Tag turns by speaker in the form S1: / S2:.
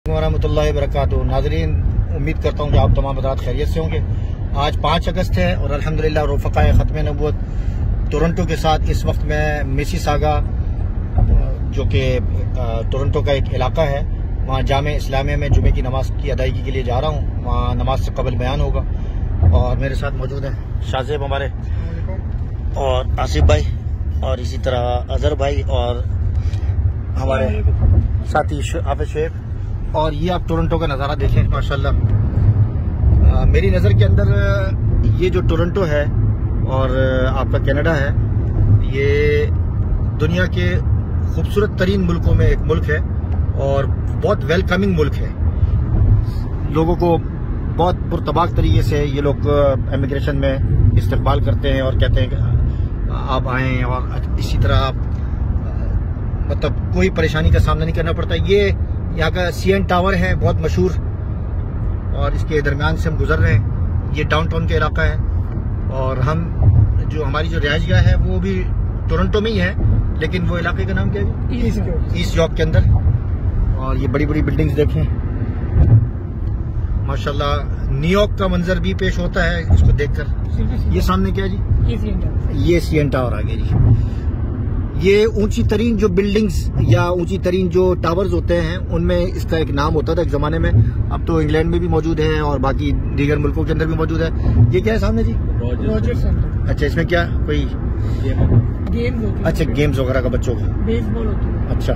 S1: वरहमतुल्लाहि वबरकातुहू। नाज़रीन, उम्मीद करता हूँ कि आप तमाम हज़रात खैरियत से होंगे। आज 5 अगस्त है और अल्हम्दुलिल्लाह रफ़क़ाए ख़त्म नबूवत टोरंटो के साथ इस वक्त मैं मिसिसागा, जो कि टोरंटो का एक इलाका है, वहाँ जामे इस्लामिया में जुमे की नमाज की अदायगी के लिए जा रहा हूँ। वहाँ नमाज से कबल बयान होगा और मेरे साथ मौजूद हैं शाहज़ेब हमारे और आसिफ भाई और इसी तरह अजहर भाई और हमारे साथी हाफिज शेख। और ये आप टोरंटो का नज़ारा देखें माशाल्लाह। मेरी नज़र के अंदर ये जो टोरंटो है और आपका कनाडा है, ये दुनिया के खूबसूरत तरीन मुल्कों में एक मुल्क है और बहुत वेलकमिंग मुल्क है। लोगों को बहुत पुरतबाक तरीके से ये लोग इमिग्रेशन में इस्तकबाल करते हैं और कहते हैं कि आप आएँ, और इसी तरह मतलब कोई परेशानी का सामना नहीं करना पड़ता। ये यहाँ का CN टावर है, बहुत मशहूर, और इसके दरमियान से हम गुजर रहे हैं। ये डाउनटाउन का इलाका है और हमारी जो रिहाइशगाह है वो भी टोरंटो में ही है, लेकिन वो इलाके का नाम क्या है? ईस्ट यॉर्क के अंदर। और ये बड़ी बड़ी बिल्डिंग्स देखें माशाल्लाह। न्यूयॉर्क का मंजर भी पेश होता है इसको देखकर। ये सामने क्या है जी? ये CN टावर आ गया जी। ये ऊंची तरीन जो बिल्डिंग्स या ऊंची तरीन जो टावर्स होते हैं उनमें इसका एक नाम होता था एक जमाने में। अब तो इंग्लैंड में भी मौजूद है और बाकी दीगर मुल्कों के अंदर भी मौजूद है। ये क्या है सामने जी? Roger centre. अच्छा, इसमें क्या कोई गेम्स? अच्छा, गेम्स वगैरह का बच्चों का बेसबॉल होती है। अच्छा,